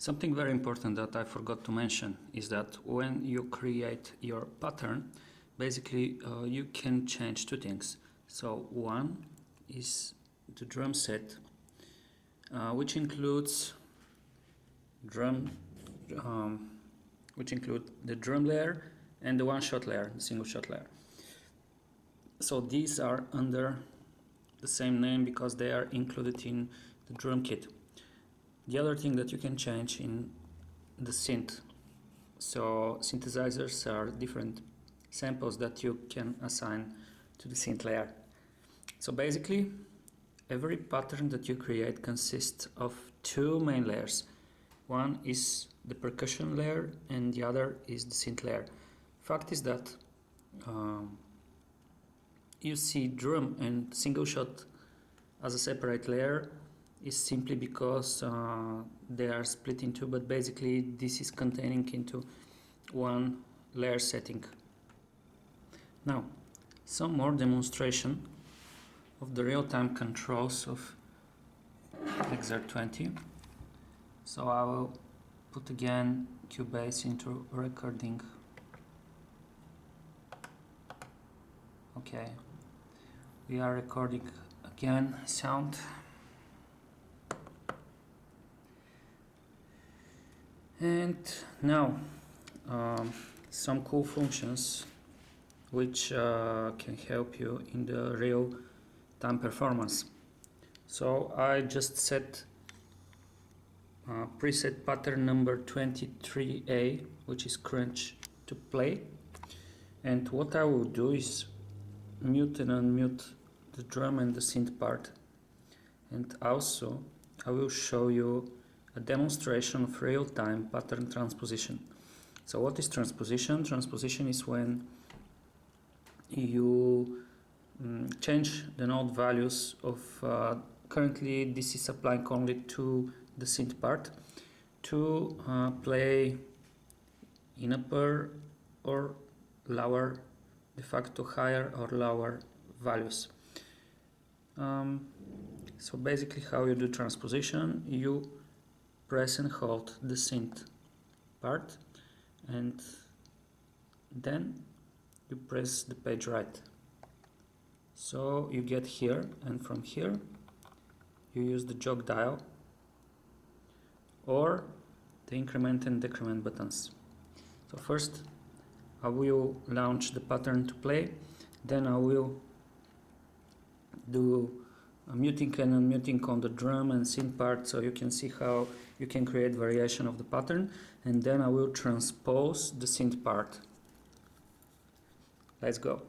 Something very important that I forgot to mention is that when you create your pattern, basically you can change two things. So one is the drum set, which includes the drum layer and the one-shot layer, the single-shot layer. So these are under the same name because they are included in the drum kit. The other thing that you can change in the synth. So synthesizers are different samples that you can assign to the synth layer. So basically, every pattern that you create consists of two main layers. One is the percussion layer and the other is the synth layer. Fact is that you see drum and single shot as a separate layer is simply because they are split in two, but basically this is containing into one layer setting. Now, some more demonstration of the real-time controls of XR20. So I will put again Cubase into recording. Okay, we are recording again sound. And now some cool functions which can help you in the real time performance. So I just set preset pattern number 23A, which is crunch, to play, and what I will do is mute and unmute the drum and the synth part, and also I will show you a demonstration of real-time pattern transposition. So what is transposition? Transposition is when you change the note values of currently this is applying only to the synth part to play in upper or lower, de facto higher or lower values. So basically how you do transposition, you press and hold the synth part and then you press the page right. So you get here, and from here you use the jog dial or the increment and decrement buttons. So first I will launch the pattern to play, then I will do a muting and unmuting on the drum and synth part so you can see how you can create variation of the pattern, and then I will transpose the synth part. Let's go.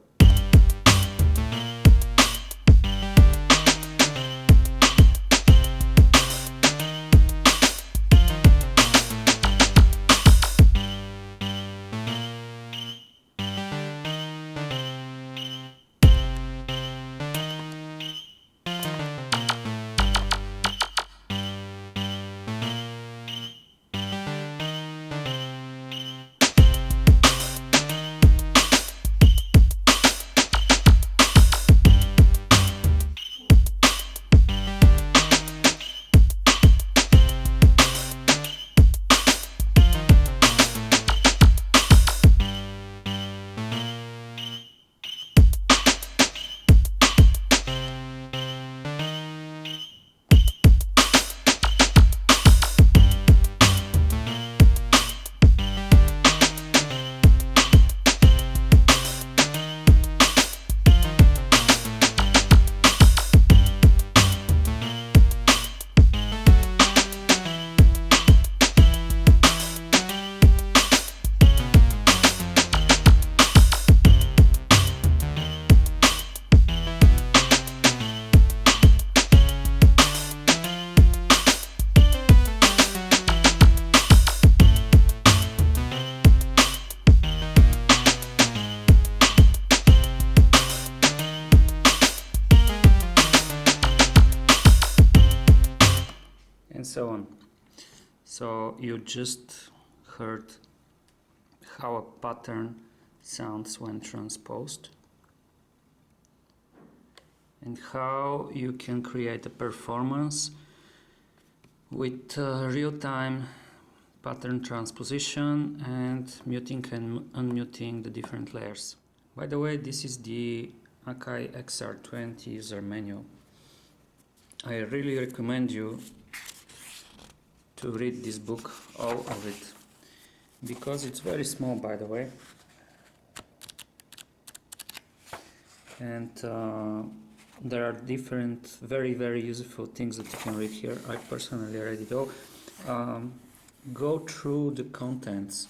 And so on. So you just heard how a pattern sounds when transposed and how you can create a performance with real-time pattern transposition, and muting and unmuting the different layers. By the way, this is the Akai XR20 user manual. I really recommend you to read this book, all of it, because it's very small, by the way, and there are different very useful things that you can read here. I personally read it all. Go through the contents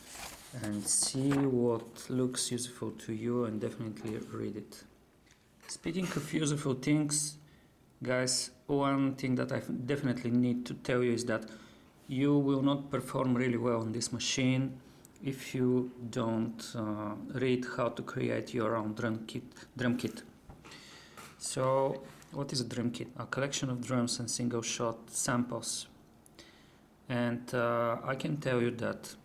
and see what looks useful to you, and definitely read it. Speaking of useful things, guys, one thing that I definitely need to tell you is that you will not perform really well on this machine if you don't read how to create your own drum kit. So, what is a drum kit? A collection of drums and single shot samples. And I can tell you that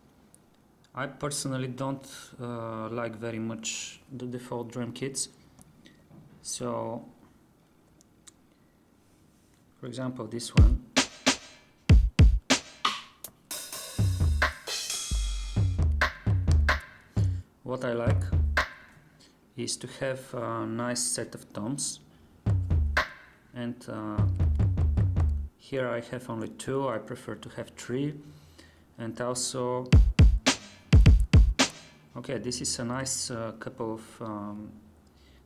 I personally don't like very much the default drum kits. So, for example, this one. What I like is to have a nice set of toms, and here I have only 2, I prefer to have 3, and also, okay, this is a nice couple of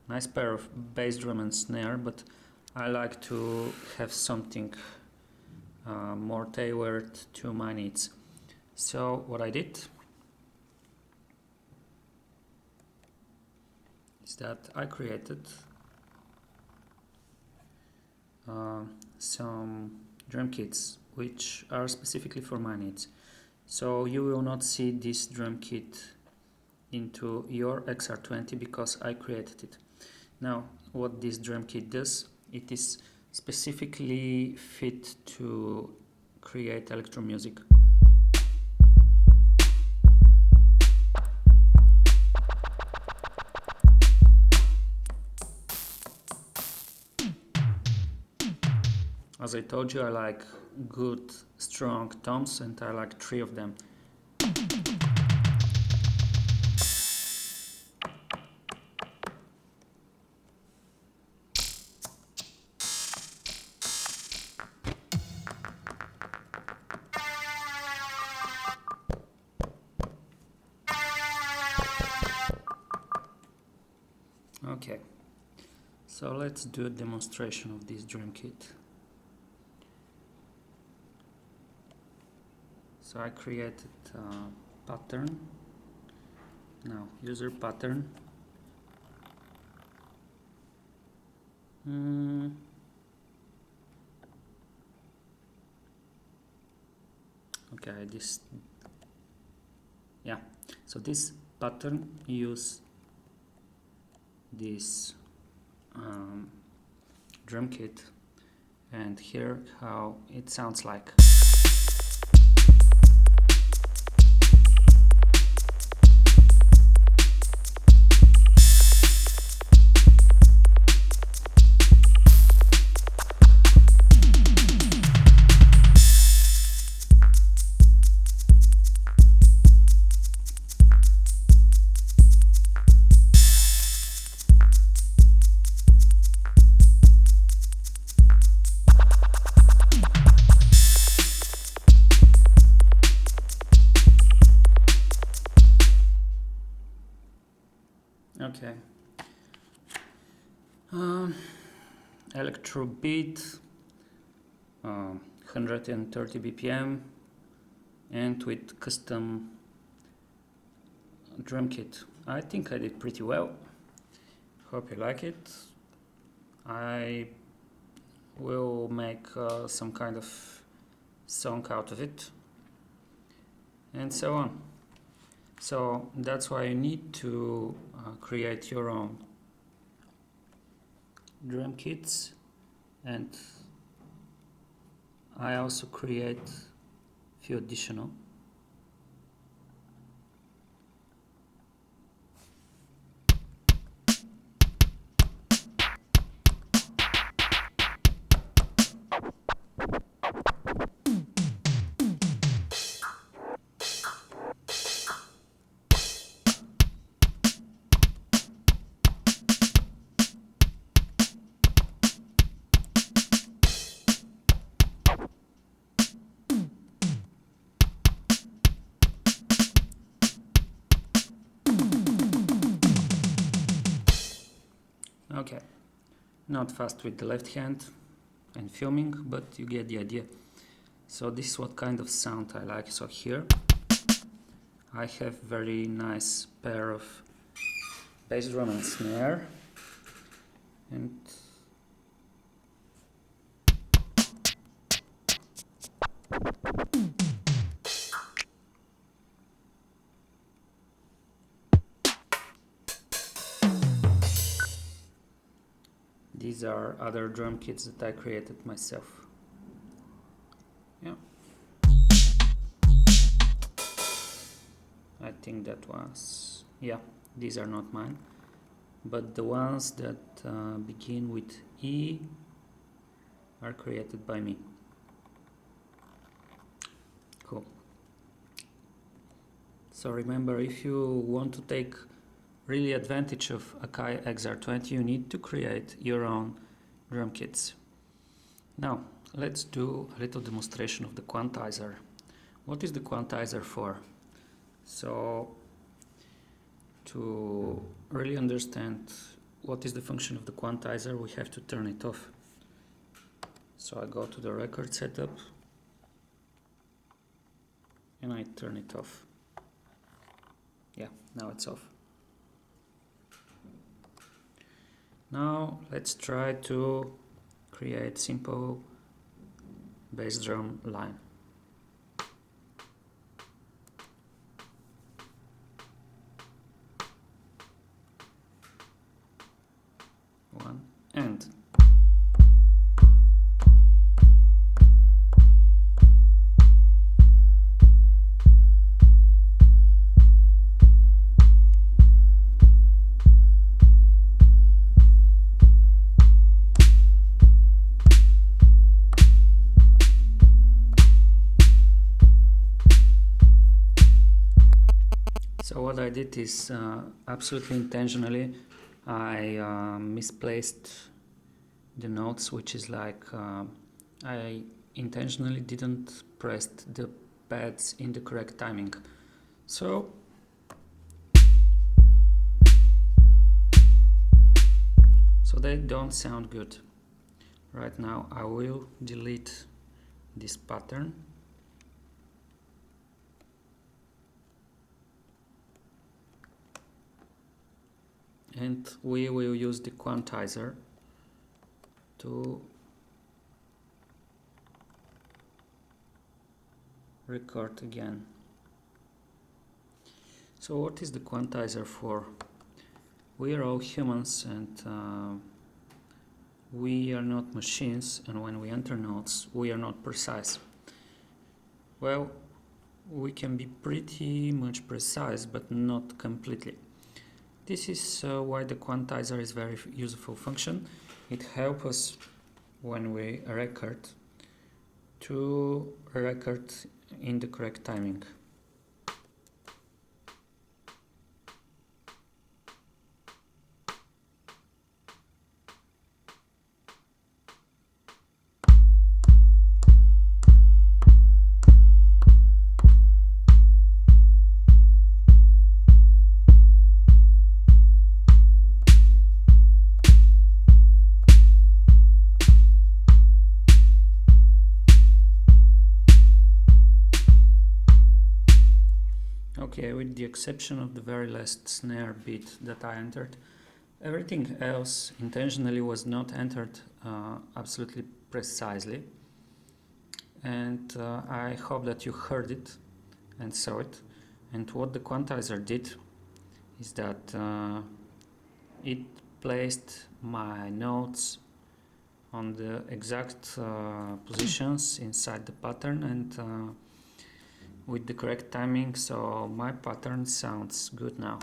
nice pair of bass drum and snare, but I like to have something more tailored to my needs. So what I did is that I created some drum kits which are specifically for my needs. So you will not see this drum kit into your XR20 because I created it. Now, what this drum kit does, it is specifically fit to create electro music. As I told you, I like good, strong toms, and I like 3 of them. Okay, so let's do a demonstration of this drum kit. So I created a pattern. Now, user pattern. Okay, so this pattern use this drum kit, and here how it sounds like. Okay. Electro beat, 130 BPM, and with custom drum kit. I think I did pretty well. Hope you like it. I will make some kind of song out of it, and so on. So that's why you need to create your own drum kits, and I also create a few additional. Okay, not fast with the left hand and filming, but you get the idea. So this is what kind of sound I like. So here I have very nice pair of bass drum and snare, and these are other drum kits that I created myself. Yeah, I think that was, yeah, these are not mine, but the ones that begin with E are created by me. Cool. So remember, if you want to take really advantage of Akai XR20, you need to create your own drum kits. Now let's do a little demonstration of the quantizer. What is the quantizer for? So to really understand what is the function of the quantizer, we have to turn it off. So I go to the record setup and I turn it off. Yeah, now it's off. Now let's try to create simple bass drum line. One and so what I did is absolutely intentionally I misplaced the notes, which is like I intentionally didn't press the pads in the correct timing. So they don't sound good. Right now I will delete this pattern. And we will use the quantizer to record again. So what is the quantizer for? We are all humans and we are not machines, and when we enter notes we are not precise. Well, we can be pretty much precise but not completely. This is why the quantizer is very useful function. It helps us when we record to record in the correct timing. Okay, with the exception of the very last snare beat that I entered, everything else intentionally was not entered absolutely precisely, and I hope that you heard it and saw it. And what the quantizer did is that it placed my notes on the exact positions inside the pattern and with the correct timing, so my pattern sounds good now.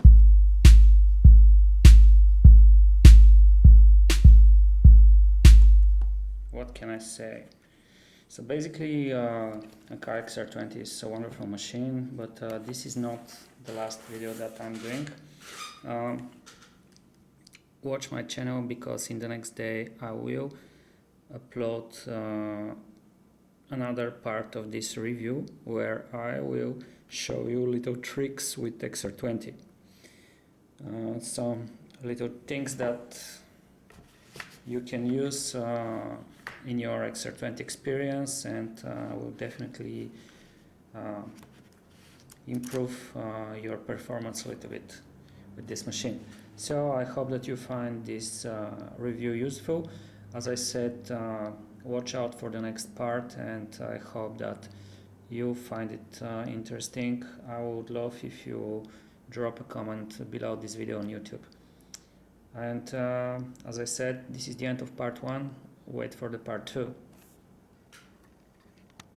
What can I say? So basically Akai XR20 is a wonderful machine, but this is not the last video that I'm doing. Watch my channel, because in the next day I will upload another part of this review where I will show you little tricks with XR20. Some little things that you can use in your XR20 experience, and will definitely improve your performance a little bit with this machine. So I hope that you find this review useful. As I said, watch out for the next part, and I hope that you find it interesting. I would love if you drop a comment below this video on YouTube. And as I said, this is the end of part 1. Wait for the part 2.